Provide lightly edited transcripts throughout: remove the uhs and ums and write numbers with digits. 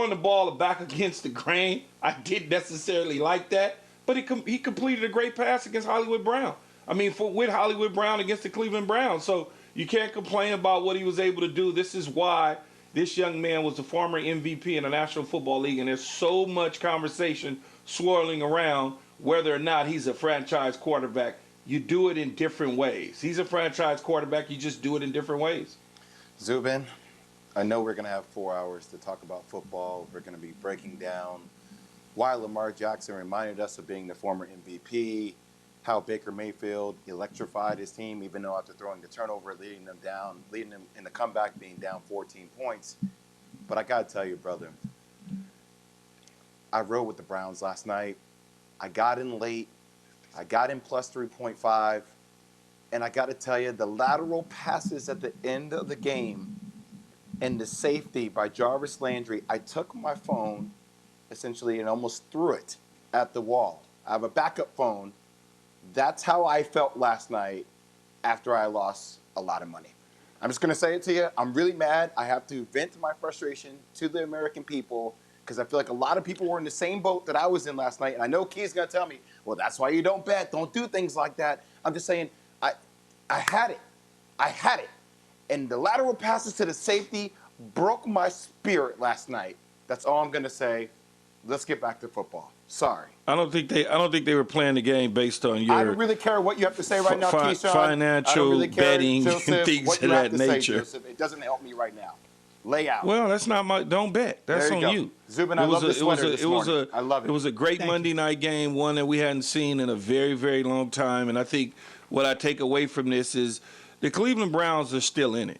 throwing the ball back against the grain. I didn't necessarily like that, but he completed a great pass against Hollywood Brown. I mean, with Hollywood Brown against the Cleveland Browns. So you can't complain about what he was able to do. This is why this young man was the former MVP in the National Football League, and there's so much conversation swirling around whether or not he's a franchise quarterback. You do it in different ways. He's a franchise quarterback. You just do it in different ways. Zubin, I know we're going to have 4 hours to talk about football. We're going to be breaking down why Lamar Jackson reminded us of being the former MVP, how Baker Mayfield electrified his team, even though after throwing the turnover, leading them in the comeback, being down 14 points. But I got to tell you, brother, I rode with the Browns last night. I got in late. I got in plus 3.5. And I got to tell you, the lateral passes at the end of the game and the safety by Jarvis Landry, I took my phone essentially and almost threw it at the wall. I have a backup phone. That's how I felt last night after I lost a lot of money. I'm just going to say it to you. I'm really mad. I have to vent my frustration to the American people because I feel like a lot of people were in the same boat that I was in last night. And I know Key's going to tell me, well, that's why you don't bet. Don't do things like that. I'm just saying I had it. I had it. And the lateral passes to the safety broke my spirit last night. That's all I'm going to say. Let's get back to football. Sorry. I don't think they were playing the game based on your. I don't really care what you have to say right now, Keyshawn. Financial really betting Joseph, and things of that nature. Say, it doesn't help me right now. Lay out. Well, that's not my. Don't bet. That's on you. Zubin, I love the sweater this morning. I love it. It was a great Monday night game, one that we hadn't seen in a very, very long time. And I think what I take away from this is the Cleveland Browns are still in it.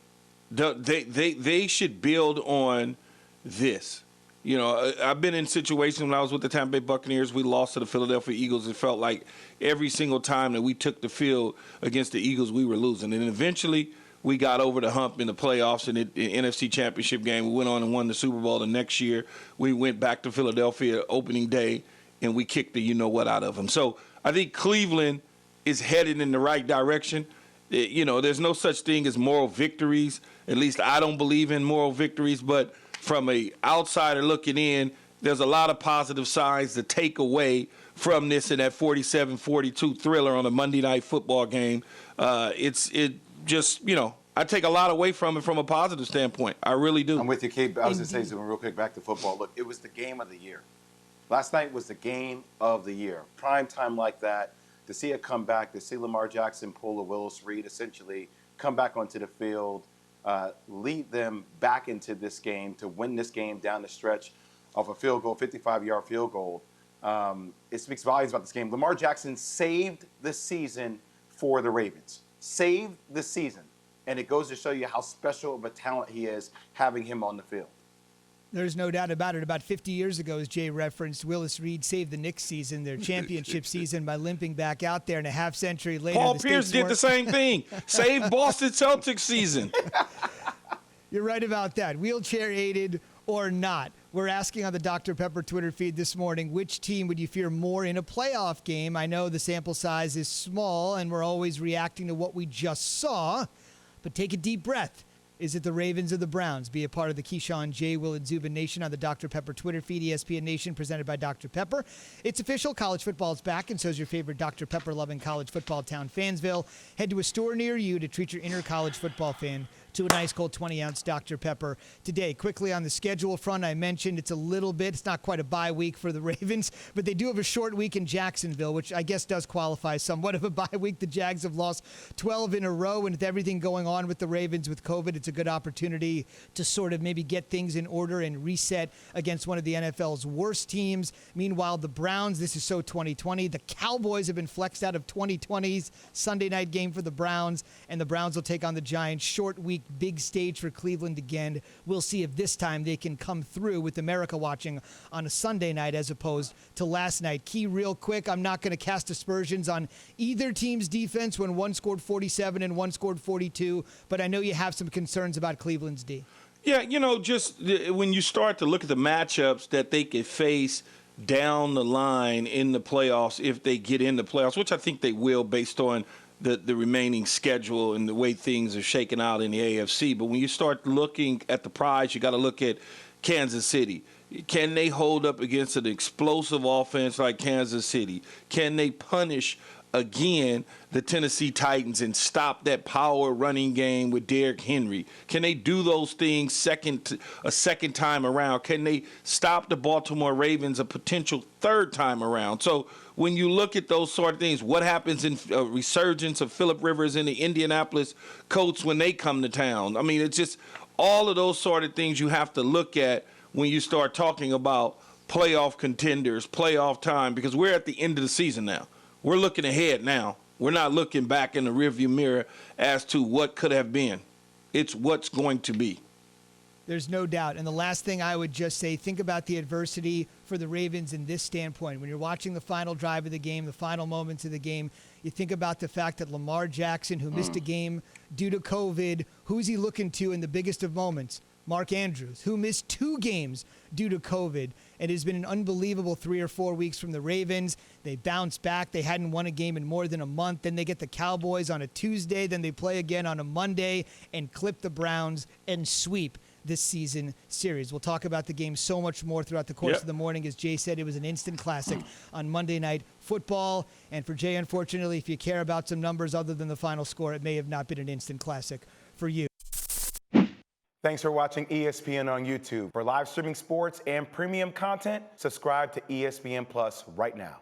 They should build on this. You know, I've been in situations when I was with the Tampa Bay Buccaneers, we lost to the Philadelphia Eagles. It felt like every single time that we took the field against the Eagles, we were losing. And eventually we got over the hump in the playoffs in the NFC Championship game. We went on and won the Super Bowl the next year. We went back to Philadelphia opening day, and we kicked the you-know-what out of them. So I think Cleveland is headed in the right direction. You know, there's no such thing as moral victories. At least I don't believe in moral victories, but from an outsider looking in, there's a lot of positive signs to take away from this in that 47-42 thriller on a Monday night football game. It just, you know, I take a lot away from it from a positive standpoint. I really do. I'm with you, Kate. I was going to say something real quick back to football. Look, it was the game of the year. Last night was the game of the year. Prime time like that, to see it come back, to see Lamar Jackson pull a Willis Reed, essentially come back onto the field, lead them back into this game to win this game down the stretch of a field goal, 55-yard field goal. It speaks volumes about this game. Lamar Jackson saved the season for the Ravens. Saved the season. And it goes to show you how special of a talent he is having him on the field. There's no doubt about it. About 50 years ago, as Jay referenced, Willis Reed saved the Knicks season, their championship season, by limping back out there, and a half century later. Paul Pierce did the same thing. Saved Boston Celtics season. You're right about that. Wheelchair aided or not. We're asking on the Dr. Pepper Twitter feed this morning, which team would you fear more in a playoff game? I know the sample size is small, and we're always reacting to what we just saw, but take a deep breath. Is it the Ravens or the Browns? Be a part of the Keyshawn, JWill, and Zubin Nation on the Dr. Pepper Twitter feed, ESPN Nation, presented by Dr. Pepper. It's official. College football is back, and so is your favorite Dr. Pepper-loving college football town, Fansville. Head to a store near you to treat your inner college football fan to a nice cold 20-ounce Dr. Pepper today. Quickly on the schedule front, I mentioned it's not quite a bye week for the Ravens, but they do have a short week in Jacksonville, which I guess does qualify somewhat of a bye week. The Jags have lost 12 in a row, and with everything going on with the Ravens with COVID, it's a good opportunity to sort of maybe get things in order and reset against one of the NFL's worst teams. Meanwhile, the Browns, this is so 2020. The Cowboys have been flexed out of 2020's Sunday night game for the Browns, and the Browns will take on the Giants. Short week, big stage for Cleveland again. We'll see if this time they can come through with America watching on a Sunday night as opposed to last night. Key, real quick, I'm not going to cast aspersions on either team's defense when one scored 47 and one scored 42, but I know you have some concerns about Cleveland's D. Yeah, you know, just when you start to look at the matchups that they could face down the line in the playoffs, if they get in the playoffs, which I think they will based on the remaining schedule and the way things are shaking out in the AFC. But when you start looking at the prize, you got to look at Kansas City. Can they hold up against an explosive offense like Kansas City? Can they punish again the Tennessee Titans and stop that power running game with Derrick Henry? Can they do those things a second time around? Can they stop the Baltimore Ravens a potential third time around? So when you look at those sort of things, what happens in a resurgence of Phillip Rivers and the Indianapolis Colts when they come to town? I mean, it's just all of those sort of things you have to look at when you start talking about playoff contenders, playoff time, because we're at the end of the season now. We're looking ahead now. We're not looking back in the rearview mirror as to what could have been. It's what's going to be. There's no doubt. And the last thing I would just say, think about the adversity for the Ravens in this standpoint. When you're watching the final drive of the game, the final moments of the game, you think about the fact that Lamar Jackson, who missed a game due to COVID, who's he looking to in the biggest of moments? Mark Andrews, who missed 2 games due to COVID. It has been an unbelievable 3 or 4 weeks from the Ravens. They bounced back. They hadn't won a game in more than a month. Then they get the Cowboys on a Tuesday. Then they play again on a Monday and clip the Browns and sweep this season series. We'll talk about the game so much more throughout the course of the morning. As Jay said, it was an instant classic on Monday Night Football. And for Jay, unfortunately, if you care about some numbers other than the final score, it may have not been an instant classic for you. Thanks for watching ESPN on YouTube. For live streaming sports and premium content, subscribe to ESPN Plus right now.